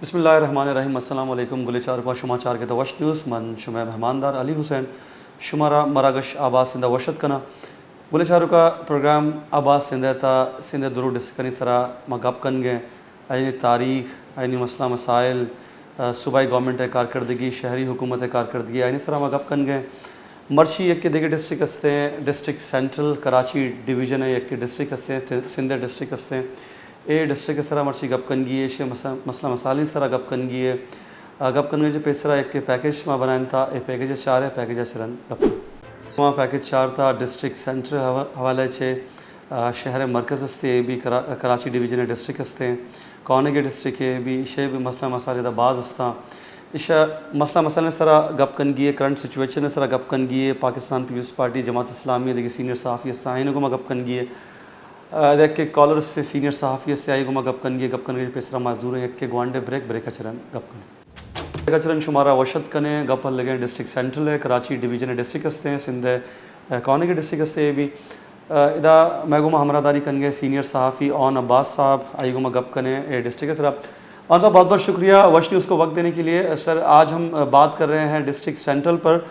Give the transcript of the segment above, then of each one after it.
बिस्मिल्लाहिर्रहमानिर्रहीम अस्सलाम वालेकुम गुलेचार को शुमाचार के दवश न्यूज़ मन शुमा मेहमानदार अली हुसैन शुमारा मरागश आबाद सिंध वशत कना गुलेचार का प्रोग्राम आबाद सिंधता सिंध दुरू डिस्कनी सरा मगब कन गए आइनी तारीख आइनी मसला मसाइल सूबाई गवर्नमेंट कारकर्दगी शहरी हुकूमत कारकर्दगी आइनी सरा मगब कन गए मर्ची एक के दिगे डिस्ट्रिक्ट हस्ते डिस्ट्रिक्ट सेंट्रल कराची डिवीज़न है एक के डिस्ट्रिक्ट हस्ते सिंध डिस्ट्रिक्ट हस्ते ए डिस्ट्रिक्ट सरा मर्ची गप कनगी शे मसला मसाली सरा गप कनगी गप कनगे जो पेसरा एक के पैकेज में बनान था ए पैकेज 4 है पैकेज सरन गप वहाँ पैकेज 4 था डिस्ट्रिक्ट सेंट्रल हवाले छे शहर मरकज़ हस्ते भी कराची डिवीज़न डिस्ट्रिक्ट हस्ते कौन के डिस्ट्रिक्ट है भी शे भी मसला मसाले दा बाज हस्ता इस मसला मसाले सरा गप कनगी करंट सिचुएशन सरा गप कनगी पाकिस्तान पीपल्स पार्टी जमात इस्लामी देखिए सीनियर सहाफ़ी साइन को गप कनगी देख के कॉलर से सीनियर सहाफ़ी से आई गुमा गप कन पेसरा मजदूर एक के ग्वांडे ब्रेक अचरन गप कन अचरन शुमारा वशत कने गप लगे डिस्ट्रिक्ट सेंट्रल है कराची डिवीज़न डिस्ट्रिक्ट हस्ते हैं सिंध कौन के डिस्ट्रिक्ट हस्ते भी इदा मैं गुमा हमरादारी कन गए सीनियर सहाफ़ी ऑन अब्बास साहब आई गुमा गप कने ए डिस्ट्रिक्ट सर और साहब बहुत बहुत शुक्रिया वश न्यूज़ को वक्त देने के लिए। सर आज हम बात कर रहे हैं डिस्ट्रिक्ट सेंट्रल पर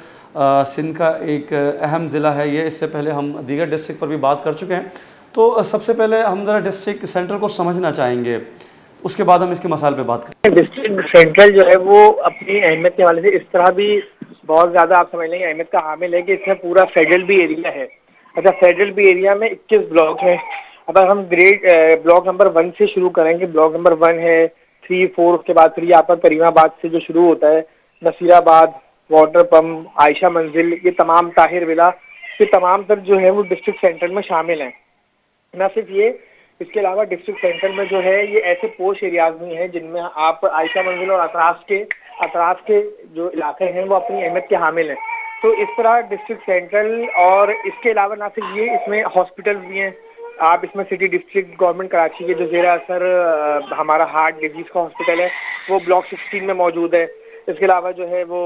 सिंध का एक अहम ज़िला है ये, इससे पहले हम दीगर डिस्ट्रिक्ट पर भी बात कर चुके हैं। तो सबसे पहले हम ज़रा डिस्ट्रिक्ट सेंट्रल को समझना चाहेंगे, उसके बाद हम इसके मसाइल पे बात करें। डिस्ट्रिक्ट सेंट्रल जो है वो अपनी अहमियत के हवाले से इस तरह भी बहुत ज़्यादा आप समझ लेंगे अहमियत का हामिल है कि इसमें पूरा फेडरल भी एरिया है। अच्छा, फेडरल भी एरिया में 21 ब्लॉक हैं। अगर हम ग्रेड ब्लॉक नंबर 1 से शुरू करेंगे, ब्लॉक नंबर 1 है 3, 4, उसके बाद 3 यहाँ पर करीमाबाद से जो शुरू होता है, नसीराबाद, वाटर पम्प, आयशा मंजिल, ये तमाम ताहिर विला, ये तमाम तर जो है वो डिस्ट्रिक्ट सेंट्रल में शामिल हैं। ना सिर्फ ये, इसके अलावा डिस्ट्रिक्ट सेंट्रल में जो है ये ऐसे पोश एरियाज भी हैं जिनमें आप आयशा मंजिल और अतराफ के जो इलाके हैं वो अपनी अहमियत के हामिल हैं। तो इस तरह डिस्ट्रिक्ट सेंट्रल, और इसके अलावा ना सिर्फ ये, इसमें हॉस्पिटल्स भी हैं। आप इसमें सिटी डिस्ट्रिक्ट गवर्नमेंट कराची के जो ज़ेरा असर हमारा हार्ट डिजीज़ का हॉस्पिटल है वो ब्लॉक 16 में मौजूद है। इसके अलावा जो है वो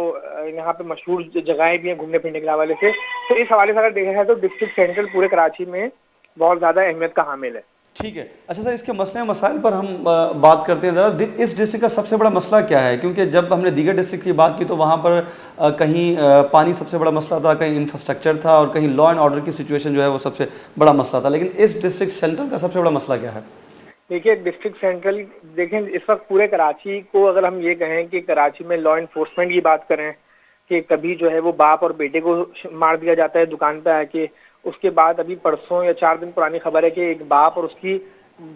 यहाँ पे मशहूर जगहें भी हैं घूमने फिरने के हवाले से। तो इस हवाले से अगर देखा है तो डिस्ट्रिक्ट सेंट्रल पूरे कराची में बहुत ज़्यादा अहमियत का हामिल है। ठीक है। अच्छा सर, इसके मसले मसाइल पर हम बात करते हैं ज़रा। इस डिस्ट्रिक्ट का सबसे बड़ा मसला क्या है? क्योंकि जब हमने दीगर डिस्ट्रिक्ट की बात की तो वहाँ पर कहीं पानी सबसे बड़ा मसला था, कहीं इंफ्रास्ट्रक्चर था और कहीं लॉ एंड ऑर्डर की सिचुएशन जो है वो सबसे बड़ा मसला था। लेकिन इस डिस्ट्रिक्ट सेंट्रल का सबसे बड़ा मसला क्या है? देखिए, डिस्ट्रिक्ट सेंट्रल देखें, इस वक्त पूरे कराची को अगर हम ये कहें कि कराची में लॉ इन्फोर्समेंट की बात करें कि कभी जो है वो बाप और बेटे को मार दिया जाता है दुकान पे आके, उसके बाद अभी परसों या 4 दिन पुरानी खबर है कि एक बाप और उसकी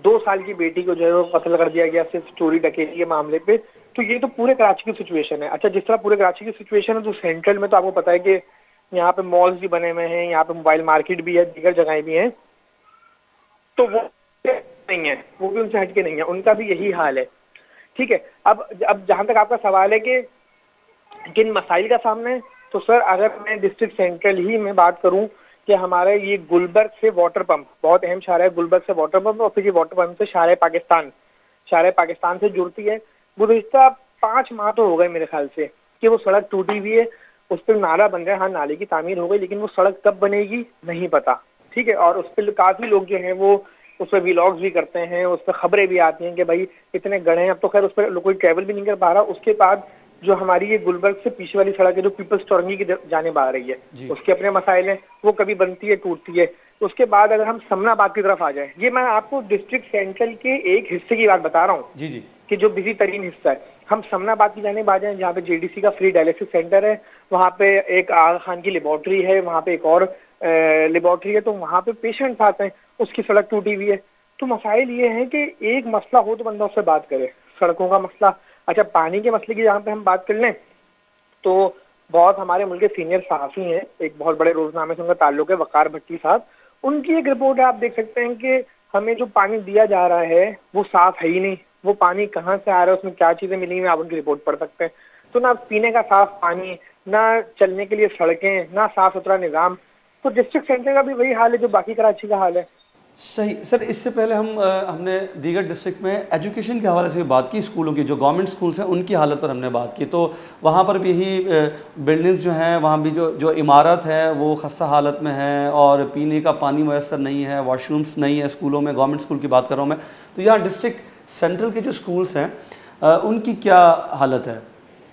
2 साल की बेटी को जो है वो कत्ल कर दिया गया सिर्फ चोरी डकैती के मामले पे। तो ये तो पूरे कराची की सिचुएशन है। अच्छा, जिस तरह पूरे कराची की सिचुएशन है तो सेंट्रल में तो आपको पता है कि यहाँ पे मॉल्स भी बने हुए हैं, यहाँ पे मोबाइल मार्केट भी है, दीगर जगहें भी हैं। तो वो नहीं है, वो भी उनसे हटके नहीं है, उनका भी यही हाल है। ठीक है। अब जहाँ तक आपका सवाल है कि किन मसाइल का सामना है, तो सर अगर मैं डिस्ट्रिक्ट सेंट्रल ही में बात करूँ कि हमारे ये गुलबर्ग से वाटर पंप, बहुत अहम शारा है गुलबर्ग से वाटर पंप, और फिर ये वाटर पंप से शारा पाकिस्तान से जुड़ती है। गुज़िश्ता 5 माह तो हो गए मेरे ख्याल से कि वो सड़क टूटी हुई है, उस पर नाला बन रहा है। हाँ, नाले की तामीर हो गई, लेकिन वो सड़क कब बनेगी नहीं पता। ठीक है। और उस पर काफ़ी लोग जो हैं वो उस पर व्लॉग्स भी करते हैं, उस पर खबरें भी आती हैं कि भाई इतने गड्ढे हैं। अब तो खैर उस पर कोई ट्रैवल भी नहीं कर पा रहा। उसके बाद जो हमारी ये गुलबर्ग से पीछे वाली सड़क है जो पीपल्स टोरंगी की जानिब आ रही है, उसके अपने मसाइल हैं, वो कभी बनती है टूटती है। उसके बाद अगर हम समनाबाद की तरफ आ जाएं, ये मैं आपको डिस्ट्रिक्ट सेंट्रल के एक हिस्से की बात बता रहा हूँ जी कि जो बिजी तरीन हिस्सा है। हम समनाबाद की जानिब आ जाएं जहाँ पे जेडीसी का फ्री डायलिसिस सेंटर है, वहाँ पे एक आगा खान की लेबोरेटरी है, वहाँ पे एक और लेबोरेटरी है। तो वहाँ पे पेशेंट्स आते हैं, उसकी सड़क टूटी हुई है। तो मसाइल ये है कि एक मसला हो तो बंदा उससे बात करे, सड़कों का मसला। अच्छा, पानी के मसले की जहाँ पे हम बात कर लें तो बहुत हमारे मुल्क के सीनियर सहाफ़ी हैं, एक बहुत बड़े रोजनामे से उनका ताल्लुक है, वकार भट्टी साहब। उनकी एक रिपोर्ट है, आप देख सकते हैं कि हमें जो पानी दिया जा रहा है वो साफ है ही नहीं। वो पानी कहाँ से आ रहा है, उसमें क्या चीज़ें मिली हुई, आप उनकी रिपोर्ट पढ़ सकते हैं। तो ना पीने का साफ पानी, ना चलने के लिए सड़कें, ना साफ सुथरा निज़ाम। तो डिस्ट्रिक्ट सेंटर का भी वही हाल है जो बाकी कराची का हाल है। सही। सर, इससे पहले हमने दीगर डिस्ट्रिक्ट में एजुकेशन के हवाले से भी बात की, स्कूलों की, जो गवर्नमेंट स्कूल्स हैं उनकी हालत पर हमने बात की। तो वहाँ पर भी यही बिल्डिंग्स जो हैं, वहाँ भी जो इमारत है वो खस्ता हालत में है और पीने का पानी मैसर नहीं है, वॉशरूम्स नहीं है स्कूलों में, गवर्नमेंट स्कूल की बात कर रहा हूँ मैं। तो यहाँ डिस्ट्रिक्ट सेंट्रल के जो स्कूल्स हैं उनकी क्या हालत है?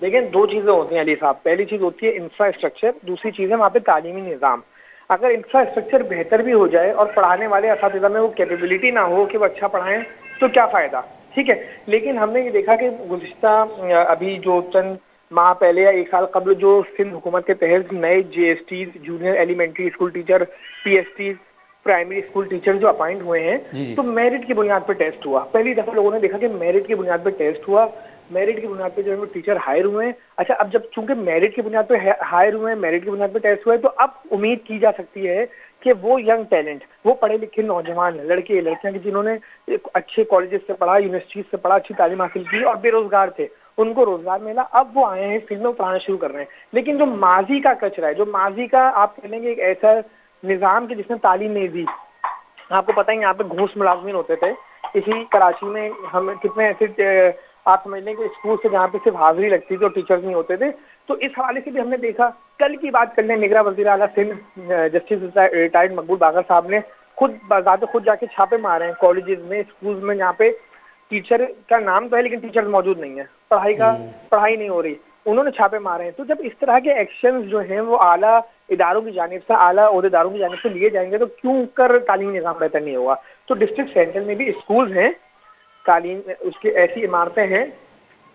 देखिए, दो चीजें होती हैं अली साहब। पहली चीज होती है इंफ्रास्ट्रक्चर, दूसरी चीज है वहाँ पे तालीमी निज़ाम। अगर इंफ्रास्ट्रक्चर बेहतर भी हो जाए और पढ़ाने वाले असातिज़ा में वो कैपेबिलिटी ना हो कि वो अच्छा पढ़ाएं, तो क्या फायदा। ठीक है, लेकिन हमने ये देखा कि गुज़िश्ता अभी जो चंद माह पहले या एक साल कबल जो सिंध हुकूमत के तहत नए JSTs, junior elementary school teacher, PSTs, primary school teacher जो अपॉइंट हुए हैं, जी जी। तो मेरिट की बुनियाद पर टेस्ट हुआ। पहली दफा लोगों ने देखा कि मेरिट की बुनियाद पर टेस्ट हुआ, मेरिट की बुनियाद पे जो है वो टीचर हायर हुए हैं। अच्छा, अब जब चूंकि मेरिट की बुनियाद पे हायर हुए हैं, मेरिट की बुनियाद पे टेस्ट हुए, तो अब उम्मीद की जा सकती है कि वो यंग टैलेंट, वो पढ़े लिखे नौजवान लड़के लड़कियां कि जिन्होंने एक अच्छे कॉलेजेस से पढ़ा, यूनिवर्सिटी से पढ़ा, अच्छी तालीम हासिल की और बेरोजगार थे, उनको रोजगार मिला। अब वो आए हैं फील्ड में पढ़ाना शुरू कर रहे हैं। लेकिन जो माजी का कचरा है, जो माजी का आप कह लेंगे एक ऐसा निज़ाम कि जिसने तालीम नहीं दी, आपको पता ही यहाँ पे घूस मुलाजमीन होते थे। इसी कराची में हम कितने ऐसे आप समझ लें कि स्कूल से जहाँ पे सिर्फ हाजिरी लगती थी और टीचर्स नहीं होते थे। तो इस हवाले से भी हमने देखा, कल की बात कर लें, निगरां वज़ीर आला सिंध जस्टिस रिटायर्ड मकबूल बागर साहब ने खुद जाके छापे मारे हैं कॉलेजेस में, स्कूल्स में, जहाँ पे टीचर का नाम तो है लेकिन टीचर मौजूद नहीं है, पढ़ाई नहीं हो रही, उन्होंने छापे मारे हैं। तो जब इस तरह के एक्शंस जो हैं वो आला इदारों की जानिब से, आला ओहदेदारों की जानिब से लिए जाएंगे, तो क्यों कर तालीमी निज़ाम बेहतर नहीं होगा। तो डिस्ट्रिक्ट सेंटर में भी स्कूल्स हैं, तालीम उसकी ऐसी इमारतें हैं,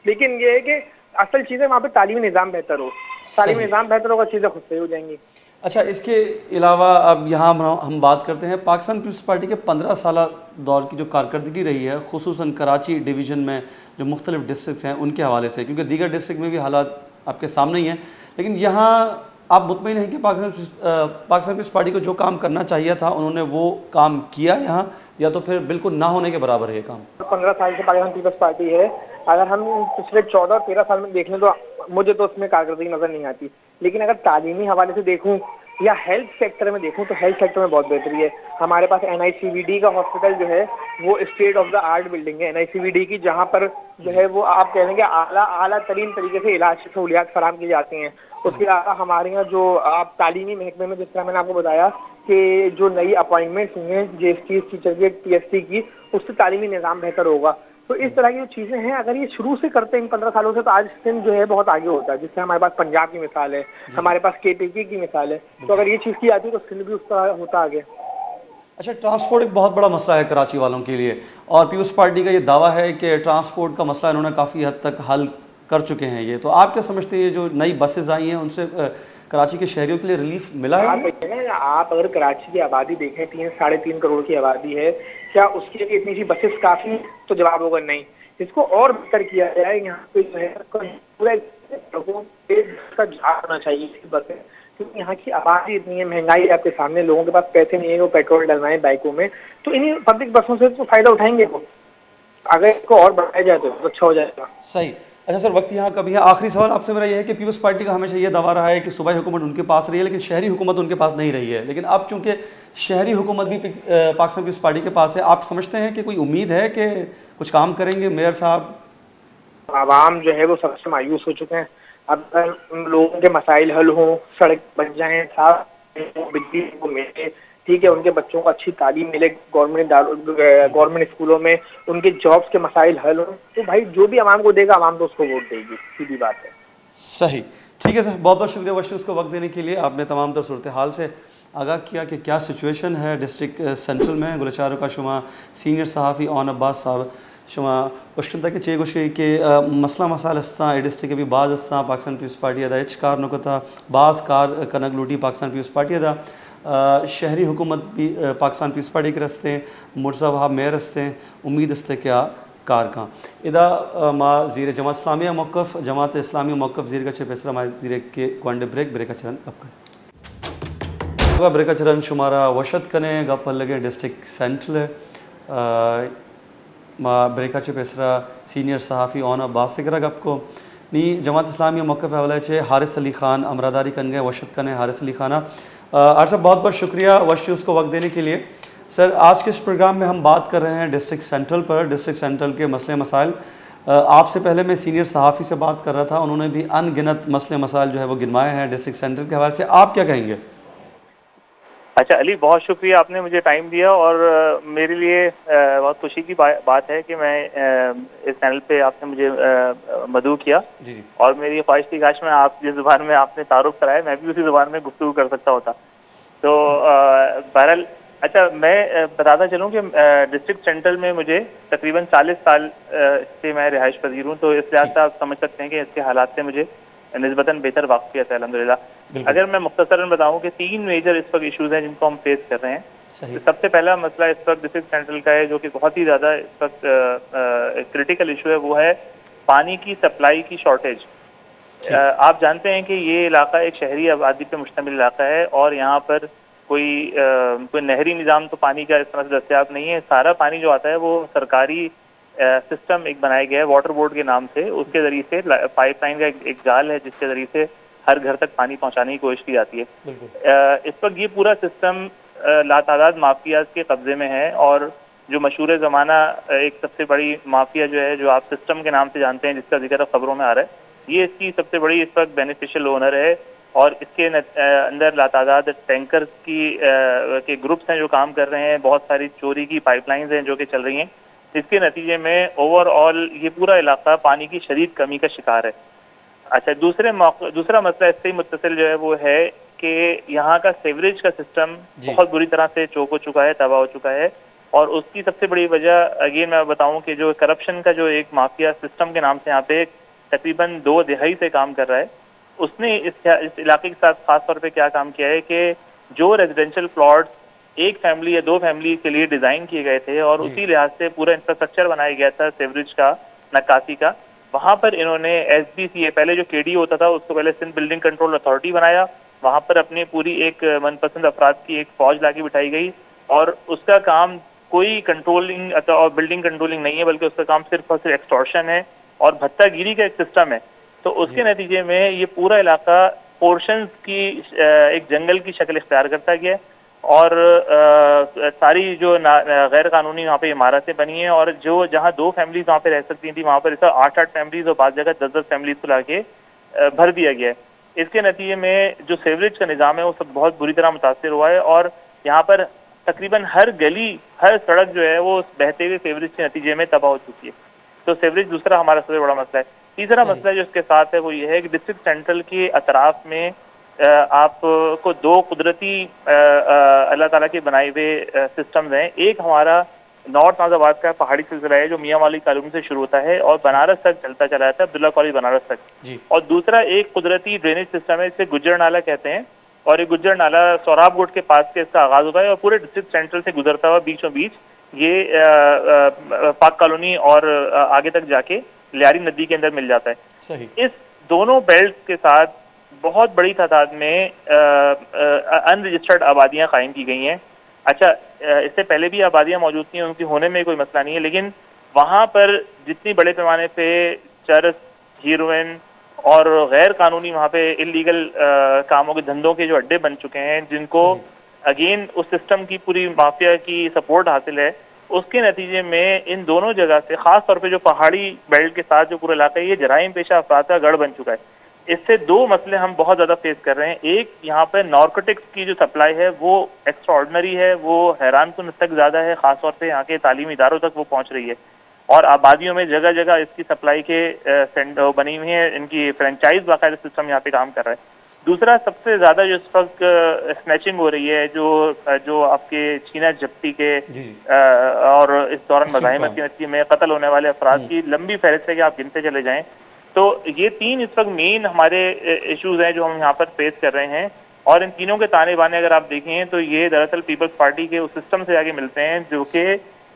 लेकिन ये है कि असल चीज़ें वहाँ पे तालीमी निज़ाम बेहतर हो। तालीमी निज़ाम बेहतर होगा, चीज़ें खुद सही हो जाएंगी। अच्छा, इसके अलावा अब यहाँ हम बात करते हैं पाकिस्तान पीपल्स पार्टी के 15 साल दौर की जो कारकर्दगी रही है, खुसूसन कराची डिवीज़न में जो मुख्तलिफ डिस्ट्रिक्ट हैं उनके हवाले से, क्योंकि दीगर डिस्ट्रिक्ट में भी हालात आपके सामने ही हैं, लेकिन यहाँ आप मुतमईन हैं कि पाकिस्तान पीपल्स पार्टी को जो काम करना चाहिए था उन्होंने वो काम किया यहाँ, या तो फिर बिल्कुल ना होने के बराबर है ये काम? 15 साल से पाकिस्तान पीपल्स पार्टी है। अगर हम पिछले 14-13 साल में देख लें तो मुझे तो उसमें कारकर्दगी नजर नहीं आती। लेकिन अगर तालीमी हवाले से देखूं या हेल्थ सेक्टर में देखूं तो हेल्थ सेक्टर में बहुत बेहतरी है। हमारे पास NICVD का हॉस्पिटल जो है वो state of the art building है NICVD की, जहां पर जो है वो आप कह लेंगे आला तरीन तरीके से इलाज की सहूलियात फराम की जाती हैं। उसके अलावा हमारे यहाँ जो आप तालीमी महकमे में, जिस तरह मैंने आपको बताया कि जो नई अपॉइंटमेंट्स हुई हैं JST टीचर की, PST की, उससे तालीमी निज़ाम बेहतर होगा। तो इस तरह की जो चीज़ें हैं, अगर ये शुरू से करते हैं इन 15 सालों से, तो आज सिंध जो है बहुत आगे होता है। जिससे हमारे पास पंजाब की मिसाल है, हमारे पास KPK की मिसाल है, तो अगर ये चीज़ की जाती है तो सिंध भी उस तरह होता आगे। अच्छा, ट्रांसपोर्ट एक बहुत बड़ा मसला है कराची वालों के लिए, और पीपल्स पार्टी का ये दावा है कि ट्रांसपोर्ट का मसला इन्होंने काफ़ी हद तक हल कर चुके हैं। ये तो आप क्या समझते हैं, ये जो नई बसेज आई हैं उनसे कराची के शहरियों के लिए रिलीफ मिला है? आप अगर कराची की आबादी देखें, 3-3.5 करोड़ की आबादी है, क्या उसके लिए इतनी सी बसेस काफ़ी? तो जवाब होगा नहीं। इसको और बेहतर किया जाए, यहाँ पे जो है पूरा लोगों का झाड़ होना चाहिए बसें, क्योंकि यहाँ की आबादी इतनी है, महंगाई आपके सामने, लोगों के पास पैसे नहीं है वो पेट्रोल डलवाएं बाइकों में, तो इन्हीं पब्लिक बसों से तो फायदा उठाएंगे वो। अगर इसको और बढ़ाया जाए तो अच्छा हो जाएगा। सही। अच्छा सर, वक्त यहाँ कभी है, आखिरी सवाल आपसे मेरा यह है कि पीपल्स पार्टी का हमेशा ये दावा रहा है कि सूबाई हुकूमत उनके पास रही है लेकिन शहरी हुकूमत उनके पास नहीं रही है, लेकिन अब चूंकि शहरी हुकूमत भी पाकिस्तान पीपल्स पार्टी के पास है, आप समझते हैं कि कोई उम्मीद है कि कुछ काम करेंगे मेयर साहब? आवाम जो है वो सबसे मायूस हो चुके हैं। अब लोगों के मसाइल हल हों, सड़क बन जाएं, साफ बिजली को मिले, ठीक है, उनके बच्चों को अच्छी तालीम मिले, गवर्नमेंट स्कूलों में उनके जॉब्स के मसाइल हल हों, तो भाई जो भी आवाम को देगा, आवाम तो उसको वोट देगी, सीधी बात है। सही, ठीक है सर, बहुत बहुत शुक्रिया वश न्यूज़ को वक्त देने के लिए। आपने तमाम तर सूरत हाल से आगाह किया कि क्या सिचुएशन है डिस्ट्रिक्ट सेंट्रल में। गुलचारों का शुमा सीनियर सहाफ़ी ओन अब्बास साहब शुमा उश्किन के चे गुशे के मसला मसाल हस्सा डिस्ट्रिक्ट भी बाज़ हस्सा पाकिस्तान पीपल्स पार्टी अदा एच कार नुकता बाज़ कार कनक लूटी पाकिस्तान पीपल्स पार्टी अदा शहरी हुकूमत भी पाकिस्तान पीपल्स पार्टी के रस्ते मुर्जा वहाब मेयर रस्ते उम्मीद हस्ते क्या कार का इदा माँ ज़ीर जमात इस्लामिया मौक़फ़ जमात इस्लामी मौक़फ़ ज़ीर का पेसरा माँ ज़ीर के ग्वांडे ब्रेक चरण अब कर ब्रेक चरण शुमारा वशत कने गप लगे डिस्ट्रिक्ट सेंट्रल माँ ब्रेका पेसरा सीनियर सहाफ़ी ओन अब्बास से करा गप को नी जमात इस्लामी मौक़फ़ हवाले चे हारिस अली ख़ान अमरादारी कन गए वशत कने हारिस अली ख़ाना साहब बहुत बहुत शुक्रिया वश न्यूज़ को वक्त देने के लिए। सर, आज के इस प्रोग्राम में हम बात कर रहे हैं डिस्ट्रिक्ट सेंट्रल पर, डिस्ट्रिक्ट सेंट्रल के मसले मसाइल। आपसे पहले मैं सीनियर सहाफ़ी से बात कर रहा था, उन्होंने भी अनगिनत मसले मसाइल जो है वो गिनवाए हैं डिस्ट्रिक्ट सेंट्रल के हवाले से। आप क्या कहेंगे? अच्छा अली, बहुत शुक्रिया, आपने मुझे टाइम दिया और मेरे लिए बहुत खुशी की बात है कि मैं इस चैनल पे आपने मुझे मदऊ किया। जी जी और मेरी ख्वाहिश थी काश मैं आप जिस ज़ुबान में आपने तारुफ कराया मैं भी उसी ज़ुबान में गुफ्तगू कर सकता होता। तो बहरहाल, अच्छा मैं बताता चलूँ कि डिस्ट्रिक्ट सेंट्रल में मुझे तकरीबन 40 साल से मैं रिहाइश पजीर हूँ, तो इस लिहाज ठीक, से आप समझ सकते हैं कि इसके हालात से मुझे निस्बतन बेहतर वाक़फ़ियत है अल्हम्दुलिल्लाह। बिल्कुल अगर मैं मुख्तसरन बताऊँ कि 3 मेजर इस वक्त इशूज़ हैं जिनको हम फेस कर रहे हैं। तो सही, सबसे पहला मसला इस वक्त डिस्ट्रिक्ट सेंट्रल का है, जो कि बहुत ही ज़्यादा इस वक्त क्रिटिकल इशू है, वो है पानी की सप्लाई की शॉर्टेज। ठीक, आप जानते हैं कि ये इलाका एक शहरी आबादी पे मुश्तमिल इलाका है और यहाँ पर कोई नहरी निज़ाम तो पानी का इस तरह से दस्तियाब नहीं है। सारा पानी जो आता है वो सरकारी सिस्टम एक बनाया गया है वाटर बोर्ड के नाम से, उसके ज़रिए से पाइपलाइन का एक जाल है जिसके ज़रिए से हर घर तक पानी पहुँचाने की कोशिश की जाती है। बिल्कुल, इस वक्त ये पूरा सिस्टम लातादाद माफियाज के कब्जे में है और जो मशहूर ज़माना एक सबसे बड़ी माफिया जो है, जो आप सिस्टम के नाम से जानते हैं, जिसका जिक्र खबरों में आ रहा है, ये इसकी सबसे बड़ी इस वक्त बेनिफिशियल ओनर है। और इसके अंदर लातादाद टैंकर के ग्रुप्स हैं जो काम कर रहे हैं, बहुत सारी चोरी की पाइपलाइंस हैं जो कि चल रही हैं, जिसके नतीजे में ओवरऑल ये पूरा इलाका पानी की शदीद कमी का शिकार है। अच्छा, दूसरा मसला इससे ही मुत्तसिल जो है वो है कि यहाँ का सीवरेज का सिस्टम जी, बहुत बुरी तरह से चोक हो चुका है, तबाह हो चुका है। और उसकी सबसे बड़ी वजह अगेन मैं बताऊं कि जो करप्शन का जो एक माफिया सिस्टम के नाम से यहाँ पे तकरीबन 2 दहाई से काम कर रहा है, उसने इस इलाके के साथ खास तौर पे क्या काम किया है कि जो रेजिडेंशियल प्लॉट्स एक फैमिली या 2 फैमिली के लिए डिजाइन किए गए थे और जी, उसी लिहाज से पूरा इंफ्रास्ट्रक्चर बनाया गया था सीवरेज का, नक्काशी का, वहां पर इन्होंने SBCA, पहले जो KD होता था उसको पहले सिंध बिल्डिंग कंट्रोल अथॉरिटी बनाया, वहां पर अपनी पूरी एक मनपसंद अफराद की एक फौज लाके बिठाई गई और उसका काम कोई कंट्रोलिंग और बिल्डिंग कंट्रोलिंग नहीं है, बल्कि उसका काम सिर्फ और सिर्फ एक्सटॉर्शन है और भत्तागिरी का एक सिस्टम है। तो उसके जी, नतीजे में ये पूरा इलाका पोर्शंस की एक जंगल की शक्ल इख्तियार करता गया और सारी जो गैर कानूनी वहाँ पे इमारतें बनी हैं और जो जहाँ 2 फैमिलीज वहाँ पे रह सकती थी वहाँ पर इस 8-8 फैमिलीज और बाद जगह 10-10 फैमिलीज को लाके भर दिया गया है। इसके नतीजे में जो सीवरेज का निज़ाम है वो सब बहुत बुरी तरह मुतासर हुआ है और यहाँ पर तकरीबन हर गली, हर सड़क जो है वो बहते हुए सीवरेज के नतीजे में तबाह हो चुकी है। तो सीवरेज दूसरा हमारा सबसे बड़ा मसला है। तीसरा सही, मसला जो इसके साथ है वो ये है कि डिस्ट्रिक्ट सेंट्रल के अतराफ में आपको 2 कुदरती अल्लाह ताला के बनाए हुए सिस्टम्स हैं। एक हमारा नॉर्थ नाजाबाद का पहाड़ी सिलसिला है जो मियाँ वाली कॉलोनी से शुरू होता है और ठीक, बनारस तक चलता चला जाता है, अब्दुल्ला कॉलेज बनारस तक। जी, और दूसरा एक कुदरती ड्रेनेज सिस्टम है, इसे गुज्जर नाला कहते हैं और ये गुज्जर नाला सोराब गोट के पास से इसका आगाज होता है और पूरे डिस्ट्रिक्ट सेंट्रल से गुजरता हुआ बीचों बीच ये पाक कॉलोनी और आगे तक जाके लियारी नदी के अंदर मिल जाता है। सही, इस दोनों बेल्ट के साथ बहुत बड़ी तादाद में अनरजिस्टर्ड आबादियां कायम की गई हैं। अच्छा, इससे पहले भी आबादियां मौजूद थी, उनकी होने में कोई मसला नहीं है, लेकिन वहाँ पर जितनी बड़े पैमाने पे चरस, हीरोइन और गैर कानूनी वहाँ पे इलीगल कामों के धंधों के जो अड्डे बन चुके हैं, जिनको सही, अगेन उस सिस्टम की पूरी माफिया की सपोर्ट हासिल है, उसके नतीजे में इन दोनों जगह से खास तौर पे जो पहाड़ी बेल्ट के साथ जो पूरा इलाका है ये जराइम पेशा अफराद का गढ़ बन चुका है। इससे 2 मसले हम बहुत ज़्यादा फेस कर रहे हैं। एक, यहाँ पर नार्कोटिक्स की जो सप्लाई है वो एक्स्ट्राऑर्डिनरी है, वो हैरानकुन हद तक ज़्यादा है, खास तौर पे यहाँ के तालीमी इदारों तक वो पहुँच रही है और आबादियों में जगह जगह इसकी सप्लाई के सेंटर बनी हुई है, इनकी फ्रेंचाइज बाकायदा सिस्टम यहाँ पे काम कर रहा है। दूसरा, सबसे ज़्यादा जो इस वक्त स्नैचिंग हो रही है, जो आपके छीना झपटी के जी, जी, और इस दौरान स्ट्रीट मज़ाहिमत क्राइम, की नतीजे में कत्ल होने वाले अफराद की लंबी फहरिस्त है कि आप गिनते चले जाएं। तो ये 3 इस वक्त मेन हमारे इश्यूज हैं जो हम यहाँ पर फेस कर रहे हैं और इन तीनों के ताने बाने अगर आप देखें तो ये दरअसल पीपल्स पार्टी के उस सिस्टम से आगे मिलते हैं जो कि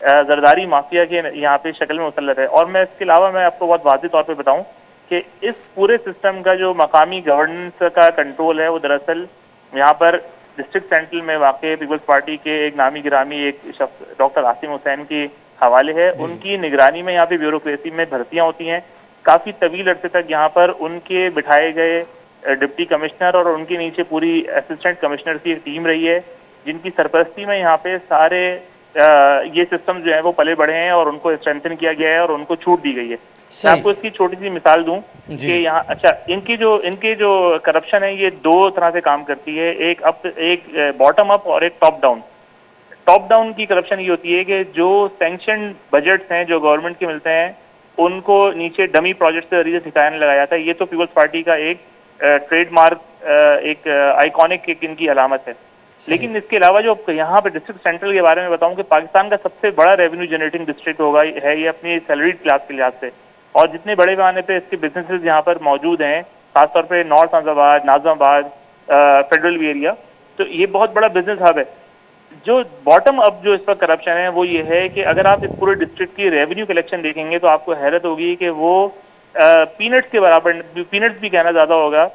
जरदारी माफिया के यहाँ पे शक्ल में मुसल्लत है। और मैं इसके अलावा मैं आपको बहुत वाज़ेह तौर पर बताऊँ कि इस पूरे सिस्टम का जो मकामी गवर्नेंस का कंट्रोल है वो दरअसल यहाँ पर डिस्ट्रिक्ट सेंट्रल में वाक़ पीपल्स पार्टी के एक नामी गिरामी एक शख्स डॉक्टर आसिम हुसैन की हवाले है। जी, जी, उनकी निगरानी में यहाँ पे ब्यूरोक्रेसी में भर्तियाँ होती हैं। काफ़ी तवील अरसे तक यहाँ पर उनके बिठाए गए डिप्टी कमिश्नर और उनके नीचे पूरी असिस्टेंट कमिश्नर की एक टीम रही है, जिनकी सरपरस्ती में यहाँ पे सारे ये सिस्टम जो है वो पले बढ़े हैं और उनको स्ट्रेंथन किया गया है और उनको छूट दी गई है। सही। आपको इसकी छोटी सी मिसाल दूं जी। कि यहाँ अच्छा इनकी जो करप्शन है ये दो तरह से काम करती है, एक बॉटम अप और एक टॉप डाउन। टॉप डाउन की करप्शन ये होती है कि जो सैंक्शन बजट्स हैं जो गवर्नमेंट के मिलते हैं उनको नीचे डमी प्रोजेक्ट के जरिए ठिकाने लगाया जाता है। ये तो पीपल्स पार्टी का एक ट्रेडमार्क, एक आइकॉनिक एक इनकी अलामत है। लेकिन इसके अलावा जो यहाँ पे डिस्ट्रिक्ट सेंट्रल के बारे में बताऊं कि पाकिस्तान का सबसे बड़ा रेवेन्यू जनरेटिंग डिस्ट्रिक्ट होगा है ये अपनी सैलरीड क्लास के लिहाज से, और जितने बड़े पैमाने पे इसके बिजनेसेस यहाँ पर मौजूद हैं, खासतौर पे north Nazimabad, Najmabad, federal area, तो ये बहुत बड़ा बिजनेस हब है। जो बॉटम अप जो इस पर करप्शन है वो ये है कि अगर आप इस पूरे डिस्ट्रिक्ट की रेवेन्यू कलेक्शन देखेंगे तो आपको हैरत होगी कि वो पीनट्स के बराबर, पीनट्स भी कहना ज्यादा होगा,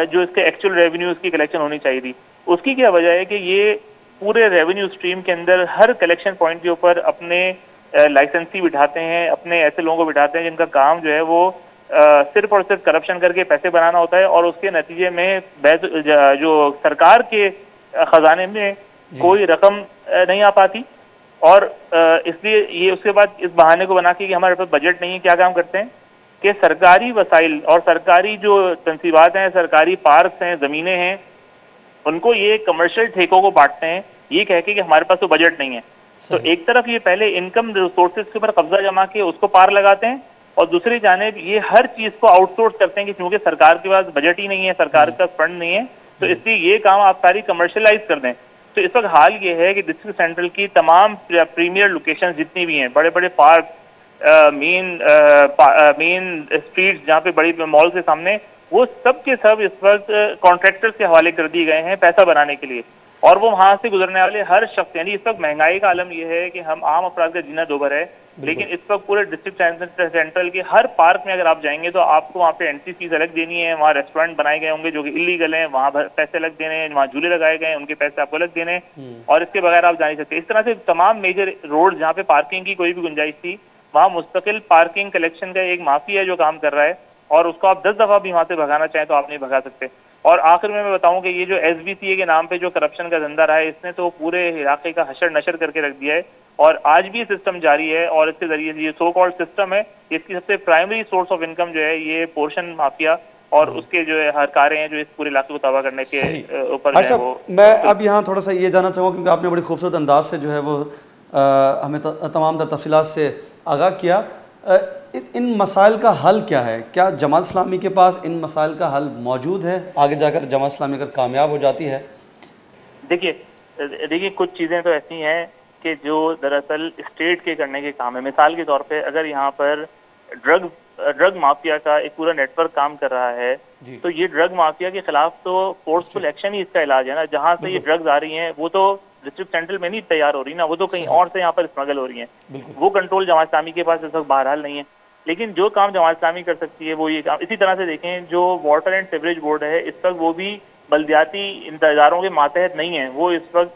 जो इसके एक्चुअल रेवेन्यू की कलेक्शन होनी चाहिए थी। उसकी क्या वजह है कि ये पूरे रेवेन्यू स्ट्रीम के अंदर हर कलेक्शन पॉइंट के ऊपर अपने लाइसेंसी बिठाते हैं, अपने ऐसे लोगों को बिठाते हैं जिनका काम जो है वो सिर्फ और सिर्फ करप्शन करके पैसे बनाना होता है, और उसके नतीजे में जो सरकार के खजाने में कोई रकम नहीं आ पाती, और इसलिए ये उसके बाद इस बहाने को बना के कि हमारे पास बजट नहीं है, क्या काम करते हैं कि सरकारी वसाइल और सरकारी जो तंसीबात हैं, सरकारी पार्क्स हैं, ज़मीनें हैं, उनको ये कमर्शियल ठेकों को बांटते हैं ये कह के कि हमारे पास तो बजट नहीं है। तो एक तरफ ये पहले इनकम रिसोर्सेज के ऊपर कब्जा जमा के उसको पार लगाते हैं, और दूसरी जानिब ये हर चीज को आउटसोर्स करते हैं कि क्योंकि सरकार के पास बजट ही नहीं है, सरकार का फंड नहीं है, तो इसलिए ये काम आप सारी कमर्शियलाइज कर दें। तो इस वक्त हाल ये है कि डिस्ट्रिक्ट सेंट्रल की तमाम प्रीमियर लोकेशन जितनी भी हैं, बड़े बड़े पार्क, मेन स्ट्रीट जहाँ पे बड़ी मॉल के सामने, वो सब के सब इस वक्त कॉन्ट्रैक्टर्स के हवाले कर दिए गए हैं पैसा बनाने के लिए, और वो वहां से गुजरने वाले हर शख्स, यानी इस वक्त महंगाई का आलम यह है कि हम आम अफराद का जीना दोभर है, लेकिन इस वक्त पूरे डिस्ट्रिक्ट सेंट्रल के हर पार्क में अगर आप जाएंगे तो आपको वहाँ पे एंट्री फीस अलग देनी है, वहाँ रेस्टोरेंट बनाए गए होंगे जो कि इलीगल हैं, वहाँ पैसे अलग देने हैं, वहाँ झूले लगाए गए हैं उनके पैसे आपको अलग देने हैं, और इसके बगैर आप जा नहीं सकते। इस तरह से तमाम मेजर रोड जहाँ पे पार्किंग की कोई भी गुंजाइश थी, वहाँ मुस्तकिल पार्किंग कलेक्शन का एक माफिया जो काम कर रहा है, और उसको आप 10 दफा भी वहां से भगाना चाहें तो आप नहीं भगा सकते। और आखिर में मैं बताऊं कि ये जो SBCA के नाम पे जो करप्शन का धंधा रहा है, इसने तो पूरे इलाके का हशर नशर करके रख दिया है, और आज भी सिस्टम जारी है, और इसके जरिए ये सो कॉल्ड सिस्टम है, इसकी सबसे प्राइमरी सोर्स ऑफ इनकम जो है ये पोर्शन माफिया और उसके जो है हरकारें हैं जो इस पूरे इलाके को तबाह करने के ऊपर है वो। मैं अब यहाँ थोड़ा सा ये जानना चाहूँगा क्योंकि आपने बड़ी खूबसूरत अंदाज से जो है वो हमें तमाम तफसीलात से आगाह किया। इन मसाइल का हल क्या है? क्या जमात इस्लामी के पास इन मसाइल का हल मौजूद है? आगे जाकर जमात इस्लामी अगर कामयाब हो जाती है? देखिए कुछ चीज़ें तो ऐसी हैं कि जो दरअसल स्टेट के करने के काम है। मिसाल के तौर पे अगर यहाँ पर ड्रग माफिया का एक पूरा नेटवर्क काम कर रहा है, तो ये ड्रग माफिया के खिलाफ तो फोर्सफुल एक्शन ही इसका इलाज है ना। जहाँ से ये ड्रग्स आ रही हैं वो तो डिस्ट्रिक्ट सेंट्रल में नहीं तैयार हो रही ना, वो तो कहीं और से यहाँ पर स्मगल हो रही हैं। वो कंट्रोल जमात इस्लामी के पास इस वक्त बहरहाल नहीं है, लेकिन जो काम जमात इस्लामी कर सकती है वो ये काम। इसी तरह से देखें जो वाटर एंड सीवरेज बोर्ड है, इस वक्त वो भी बल्दियाती इंतजारों के मातहत नहीं है, वो इस वक्त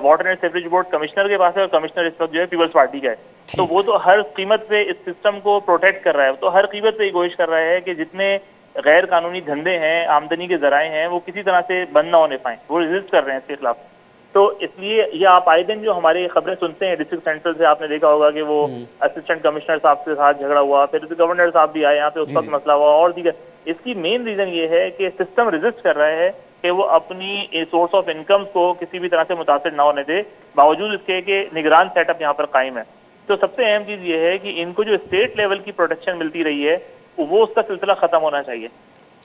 water and sewerage board commissioner के पास है, और कमिश्नर इस वक्त जो है पीपल्स पार्टी का है। तो वो तो हर कीमत पे इस सिस्टम को प्रोटेक्ट कर रहा है, तो हर कीमत पे ये कोशिश कर रहा है कि जितने गैर कानूनी धंधे हैं, आमदनी के जराए हैं, वो किसी तरह से बंद ना होने पाए, वो रेजिस्ट कर रहे हैं इसके खिलाफ। तो इसलिए ये आप आए दिन जो हमारी खबरें सुनते हैं डिस्ट्रिक्ट सेंट्रल से, आपने देखा होगा कि वो असिस्टेंट कमिश्नर साहब के साथ झगड़ा हुआ, फिर गवर्नर साहब भी आए यहाँ पे, उस वक्त मसला हुआ, और दीगर। इसकी मेन रीजन ये है कि सिस्टम रेजिस्ट कर रहा है कि वो अपनी सोर्स ऑफ इनकम को किसी भी तरह से मुतासर ना होने दे, बावजूद इसके कि निगरान सेटअप यहाँ पर कायम है। तो सबसे अहम चीज ये है कि इनको जो स्टेट लेवल की प्रोटेक्शन मिलती रही है वो उसका सिलसिला खत्म होना चाहिए।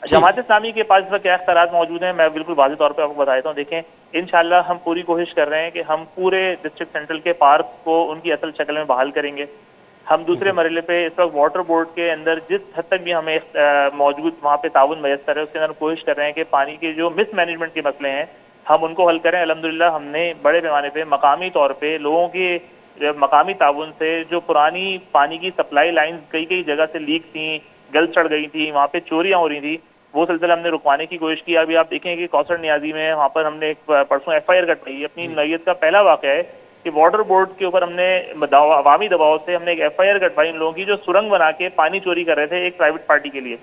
जमात इस्लामी के पास इस वक्त क्या इख्तियारात मौजूद हैं, मैं बिल्कुल वाज़ेह तौर पे आपको बता देता हूँ। देखें इंशाल्लाह हम पूरी कोशिश कर रहे हैं कि हम पूरे डिस्ट्रिक्ट सेंट्रल के पार्क को उनकी असल शक्ल में बहाल करेंगे। हम दूसरे मरहले पे इस वक्त वाटर बोर्ड के अंदर जिस हद तक भी हमें मौजूद वहाँ पे ताउन मैसर है, उसके अंदर कोशिश कर रहे हैं कि पानी के जो मिसमैनेजमेंट के मसले हैं हम उनको हल करें। अल्हम्दुलिल्लाह हमने बड़े पैमाने पे मकामी तौर पे लोगों के मकामी ताउन से जो पुरानी पानी की सप्लाई लाइन कई जगह से लीक थी, गल चढ़ गई थी, वहाँ पे चोरियाँ हो रही थी, वो सिलसिला हमने रुकवाने की कोशिश की। अभी आप देखें कि कौसर नियाजी में वहाँ पर हमने एक परसों FIR कटवाई, अपनी नैयत का पहला वाक़या है कि वाटर बोर्ड के ऊपर हमने अवामी दबाव से हमने एक FIR कटवाई इन लोगों की जो सुरंग बना के पानी चोरी कर रहे थे एक प्राइवेट पार्टी के लिए।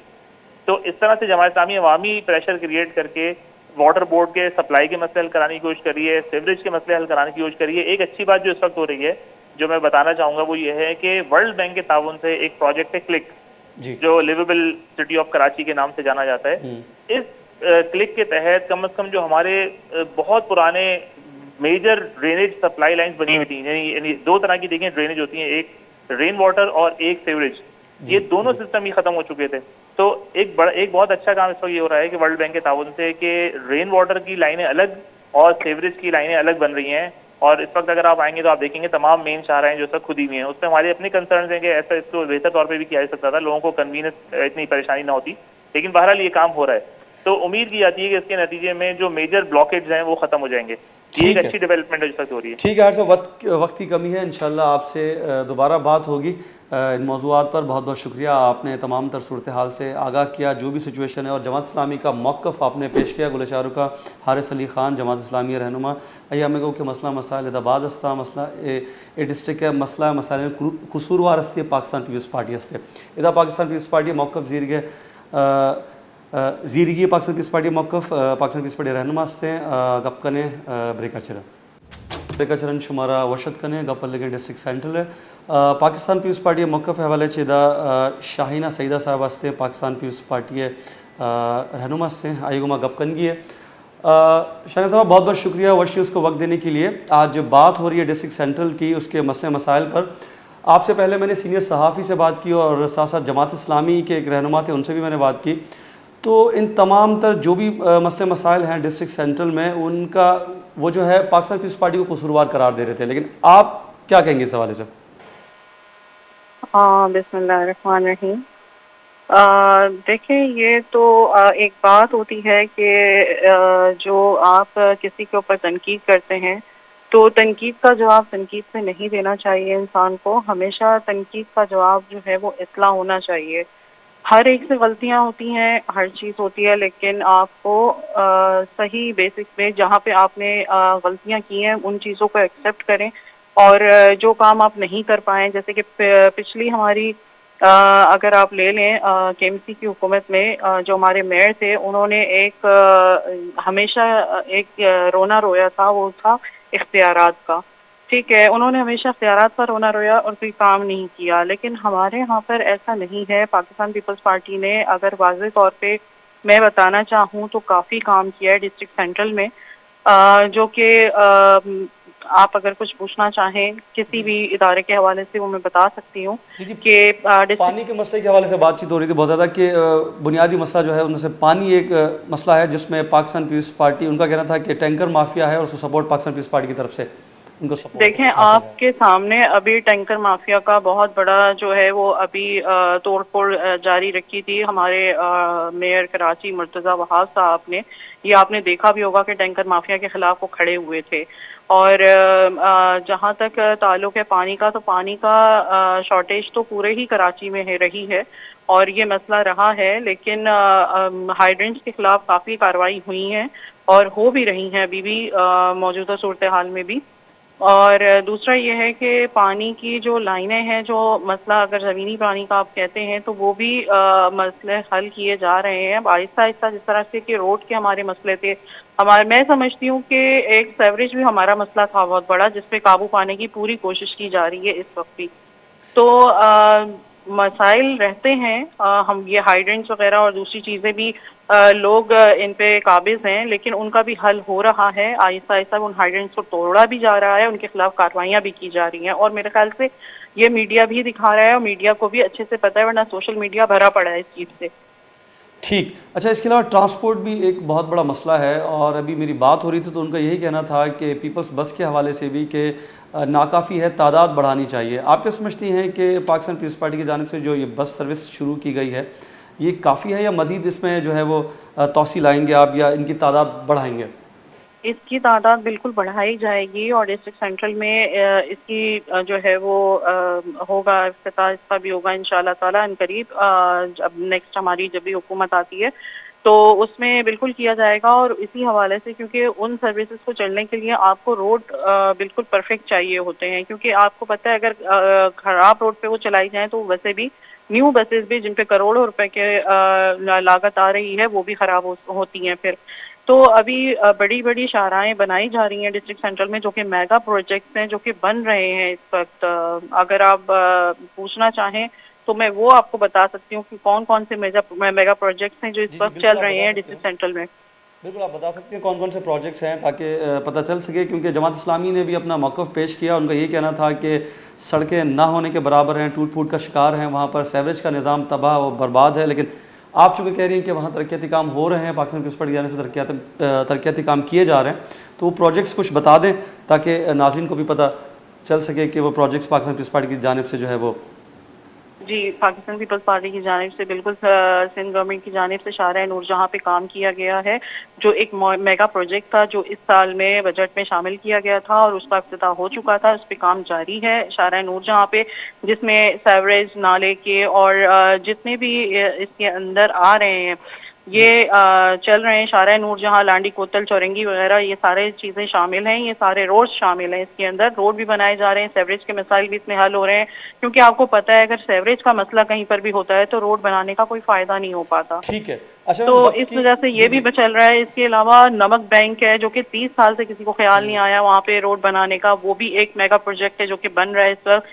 तो इस तरह से जमात इस्लामी अवामी प्रेशर क्रिएट करके वाटर बोर्ड के सप्लाई के मसले हल कराने की कोशिश करी है, सीवरेज के मसले हल कराने की कोशिश करी है। एक अच्छी बात जो इस वक्त हो रही है जो मैं बताना चाहूँगा वो ये है कि वर्ल्ड बैंक के ताउन से एक प्रोजेक्ट है क्लिक, जी। जो लिवेबल सिटी ऑफ कराची के नाम से जाना जाता है। इस क्लिक के तहत कम से कम जो हमारे बहुत पुराने मेजर ड्रेनेज सप्लाई लाइंस बनी हुई थी, यानी दो तरह की देखें ड्रेनेज होती हैं, एक रेन वाटर और एक सीवरेज, ये दोनों सिस्टम ही खत्म हो चुके थे। तो एक बहुत अच्छा काम इस वक्त ये हो रहा है कि वर्ल्ड बैंक के ताउन से कि रेन वाटर की लाइनें अलग और सीवरेज की लाइनें अलग बन रही हैं। और इस वक्त अगर आप आएंगे तो आप देखेंगे तमाम मेन शाहराएं जो सब खुदी हुई हैं, उसमें हमारे अपने कंसर्न हैं कि ऐसा इसको बेहतर तौर पर भी किया जा सकता था, लोगों को कन्वीनियंस इतनी परेशानी ना होती, लेकिन बहरहाल ये काम हो रहा है। तो उम्मीद की जाती है कि इसके नतीजे में जो मेजर ब्लॉकेज हैं वो खत्म हो जाएंगे। ये एक अच्छी डेवलपमेंट इस वक्त हो रही है। ठीक है हर्ष, वक्त की कमी है, इंशाल्लाह आपसे दोबारा बात होगी इन मौज़ूआत पर। बहुत बहुत शुक्रिया, आपने तमाम तर सूरत हाल से आगाह किया, जो भी सिचुएशन है, और जमात इस्लामी का मौक़िफ़ आपने पेश किया। गुल चारुका हारिस अली ख़ान जमात इस्लामी रहनुमा अय्याम गो के मसला मसाइल इदाबाद अस्ता मसला ए डिस्ट्रिक्ट है मसला मसाइल कसूरवार अस्ते पाकिस्तान पीपल्स पार्टी अस्ते इदा पाकिस्तान पीपल्स पार्टी मौक़िफ़ ज़ीरगी पाकिस्तान पीपल्स पार्टी मौक़िफ़ पाकिस्तान पीपल्स पार्टी रहनुमा अस्ते गपकने ब्रेकाचरण शुमारा वशद कने गपल डिस्ट्रिक्ट सेंट्रल है पाकिस्तान पीपल्स पार्टी मौक़िफ़ हवाले चिदा शाहीना सईदा साहब अस्ते पाकिस्तान पीपल्स पार्टी रहनुमा अस्ते आईगुमा गपकनगी है। शाहीना साहब बहुत बहुत शुक्रिया वश न्यूज़ को वक्त देने के लिए। आज बात हो रही है डिस्ट्रिक्ट सेंट्रल की, उसके मसले मसाइल पर। आपसे पहले मैंने सीनियर सहाफ़ी से बात की और साथ साथ जमात इस्लामी के एक रहनुमा थे, उनसे भी मैंने बात की। तो इन तमाम तर जो भी मसले मसाइल हैं डिस्ट्रिक्ट सेंट्रल में, उनका वो जो है पाकिस्तान पीपल्स पार्टी को कसूरवार करार दे रहे थे, लेकिन आप क्या कहेंगे इस हवाले से? बिस्मिल्लाहिर्रहमानिर्रहीम। देखिए, ये तो एक बात होती है कि जो आप किसी के ऊपर तनकीद करते हैं तो तनकीद का जवाब तनकीद से नहीं देना चाहिए। इंसान को हमेशा तनकीद का जवाब जो है वो इस्लाह होना चाहिए। हर एक से गलतियां होती हैं, हर चीज़ होती है, लेकिन आपको सही बेसिक पे जहाँ पे आपने गलतियां की हैं उन चीज़ों को एक्सेप्ट करें। और जो काम आप नहीं कर पाए, जैसे कि पिछली हमारी अगर आप ले लें केएमसी की हुकूमत में जो हमारे मेयर थे, उन्होंने हमेशा एक रोना रोया था, वो था इख्तियारात का। ठीक है, उन्होंने हमेशा इख्तियारात पर रोना रोया और कोई काम नहीं किया। लेकिन हमारे यहाँ पर ऐसा नहीं है। पाकिस्तान पीपल्स पार्टी ने अगर वाज़ेह तौर पे मैं बताना चाहूँ तो काफ़ी काम किया है डिस्ट्रिक्ट सेंट्रल में, जो कि आप अगर कुछ पूछना चाहें किसी भी इदारे के हवाले से वो मैं बता सकती हूँ कि पानी के मसले के हवाले से बातचीत हो रही थी बहुत ज़्यादा कि बुनियादी मसला जो है उनमें से पानी एक मसला है, जिसमें पाकिस्तान पीपल्स पार्टी, उनका कहना था कि टैंकर माफिया है और उसको सपोर्ट पाकिस्तान पीपल्स पार्टी की तरफ से उनको सपोर्ट। देखें, आपके सामने अभी टैंकर माफिया का बहुत बड़ा जो है वो अभी तोड़ फोड़ जारी रखी थी हमारे मेयर कराची मुर्तज़ा वहाब साहब ने। ये आपने देखा भी होगा कि टैंकर माफिया के खिलाफ वो खड़े हुए थे। और जहाँ तक ताल्लुक है पानी का, तो पानी का शॉर्टेज तो पूरे ही कराची में रही है और ये मसला रहा है। लेकिन हाइड्रेंट्स के खिलाफ काफ़ी कार्रवाई हुई हैं और हो भी रही हैं अभी भी मौजूदा सूरत हाल में भी। और दूसरा ये है कि पानी की जो लाइनें हैं, जो मसला अगर ज़मीनी पानी का आप कहते हैं, तो वो भी मसले हल किए जा रहे हैं आहिस्ता आहिस्ता। जिस तरह से कि रोड के हमारे मसले थे, मैं समझती हूँ कि एक सेवरेज भी हमारा मसला था बहुत बड़ा, जिस पे काबू पाने की पूरी कोशिश की जा रही है इस वक्त भी। तो मसाइल रहते हैं, हम ये हाइड्रेंट्स वगैरह और दूसरी चीज़ें भी लोग इन पे काबिज हैं, लेकिन उनका भी हल हो रहा है आहिस्ता आहिस्ता। उन हाइड्रेंट्स को तोड़ा भी जा रहा है, उनके खिलाफ कार्रवाइयाँ भी की जा रही हैं और मेरे ख्याल से ये मीडिया भी दिखा रहा है और मीडिया को भी अच्छे से पता है, वरना सोशल मीडिया भरा पड़ा है इस चीज़ से। ठीक। अच्छा, इसके अलावा ट्रांसपोर्ट भी एक बहुत बड़ा मसला है और अभी मेरी बात हो रही थी तो उनका यही कहना था कि पीपल्स बस के हवाले से भी कि नाकाफ़ी है, तादाद बढ़ानी चाहिए। आप क्या समझती हैं कि पाकिस्तान पीपल्स पार्टी की जानिब से जो ये बस सर्विस शुरू की गई है, ये काफ़ी है या मज़ीद इसमें जो है वो तोसी लाएंगे आप या इनकी तादाद बढ़ाएंगे? इसकी तादाद बिल्कुल बढ़ाई जाएगी और डिस्ट्रिक्ट सेंट्रल में इसकी जो है वो होगा, इफ्तिताह इसका भी होगा इंशाल्लाह ताला अनकरीब। जब नेक्स्ट हमारी जब भी हुकूमत आती है तो उसमें बिल्कुल किया जाएगा। और इसी हवाले से, क्योंकि उन सर्विसेज को चलने के लिए आपको रोड बिल्कुल परफेक्ट चाहिए होते हैं, क्योंकि आपको पता है अगर ख़राब रोड पे वो चलाई जाए तो वैसे भी न्यू बसेस भी जिन पे करोड़ों रुपए के लागत आ रही है वो भी ख़राब होती हैं फिर। तो अभी बड़ी बड़ी शाहराएं बनाई जा रही हैं डिस्ट्रिक्ट सेंट्रल में, जो कि मेगा प्रोजेक्ट्स हैं जो कि बन रहे हैं इस वक्त। अगर आप पूछना चाहें तो मैं वो आपको बता सकती हूँ कि कौन कौन से मेगा प्रोजेक्ट्स हैं जो इस वक्त चल रहे हैं डिस्ट्रिक्ट सेंट्रल में। बिल्कुल, आप बता सकते हैं कौन कौन से प्रोजेक्ट्स हैं ताकि पता चल सके, क्योंकि जमात इस्लामी ने भी अपना मौक़िफ़ पेश किया। उनका ये कहना था कि सड़कें ना होने के बराबर हैं, टूट फूट का शिकार हैं, वहाँ पर सीवरेज का निज़ाम तबाह और बर्बाद है। लेकिन आप चूँकि कह रही हैं कि वहाँ तरक्याती काम हो रहे हैं, पाकिस्तान पीपल्स पार्टी की जानिब से तरक्याती काम किए जा रहे हैं, तो वो प्रोजेक्ट्स कुछ बता दें ताकि नाज़रीन को भी पता चल सके कि वो प्रोजेक्ट्स पाकिस्तान पीपल्स पार्टी की जानिब से जो है वो। जी, पाकिस्तान पीपल्स पार्टी की जानिब से बिल्कुल सिंध गवर्नमेंट की जानिब से शाहराह नूर जहाँ पे काम किया गया है, जो एक मेगा प्रोजेक्ट था जो इस साल में बजट में शामिल किया गया था और उसका इफ्तिताह हो चुका था, उस पर काम जारी है शाहराह नूर जहाँ पे, जिसमें सेवरेज नाले के और जितने भी इसके अंदर आ रहे हैं ये चल रहे हैं। शाहराह नूर जहाँ लांडी कोतल चौरंगी वगैरह ये सारे चीज़ें शामिल हैं, ये सारे रोड्स शामिल हैं इसके अंदर। रोड भी बनाए जा रहे हैं, सेवरेज के मसाइल भी इसमें हल हो रहे हैं, क्योंकि आपको पता है अगर सेवरेज का मसला कहीं पर भी होता है तो रोड बनाने का कोई फ़ायदा नहीं हो पाता। ठीक है, अच्छा, तो इस वजह से ये भी चल रहा है। इसके अलावा नमक बैंक है जो कि 30 साल से किसी को ख्याल नहीं आया वहाँ पे रोड बनाने का, वो भी एक मेगा प्रोजेक्ट है जो कि बन रहा है इस वक्त।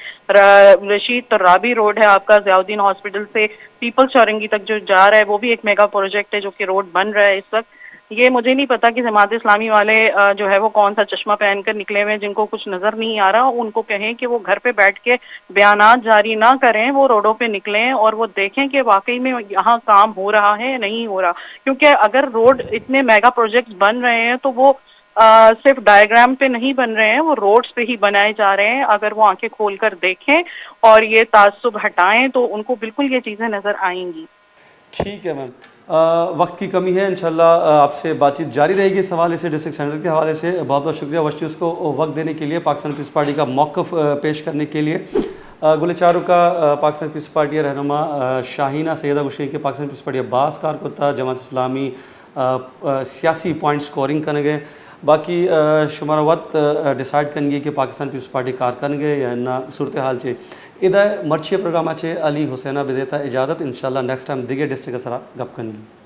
रशीद तर्राबी रोड है आपका ज़ियाउद्दीन हॉस्पिटल से पीपल्स चौरंगी तक जो जा रहा है वो भी एक मेगा प्रोजेक्ट है जो कि रोड बन रहा है इस वक्त। ये मुझे नहीं पता कि जमात इस्लामी वाले जो है वो कौन सा चश्मा पहनकर निकले हुए हैं जिनको कुछ नज़र नहीं आ रहा, उनको कहें कि वो घर पे बैठ के बयानात जारी ना करें, वो रोडों पे निकलें और वो देखें कि वाकई में यहाँ काम हो रहा है या नहीं हो रहा। क्योंकि अगर रोड इतने मेगा प्रोजेक्ट्स बन रहे हैं तो वो सिर्फ डायग्राम पे नहीं बन रहे हैं, वो रोड्स पे ही बनाए जा रहे हैं। अगर वो आंखें खोलकर देखें और ये ताज्जुब हटाएं तो उनको बिल्कुल ये चीज़ें नज़र आएंगी। ठीक है मैम, वक्त की कमी है, इंशाल्लाह आपसे बातचीत जारी रहेगी इस हवाले से, डिस्ट्रिक्ट सेंटर के हवाले से। बहुत बहुत शुक्रिया वश न्यूज़ को वक्त देने के लिए, पाकिस्तान पीपल्स पार्टी का मौक़िफ़ पेश करने के लिए। गुलचारू का पाकिस्तान पीपल्स पार्टी रहनुमा शाहीना सैयदा गुशे के पाकिस्तान पीपल्स पार्टी अब्बास कारकुता जमात इस्लामी सियासी पॉइंट स्कोरिंग करेंगे। बाकी शुमारा वक्त डिसाइड करेंगे कि पाकिस्तान पीपल्स पार्टी कार करेंगे या ना सूरत हाल चे इधर मर्ची प्रोग्राम अली हुसैना बेदेता इजाज़त। इंशाल्लाह नेक्स्ट टाइम दिगे डिस्ट्रिक्ट सरा गप करेंगे।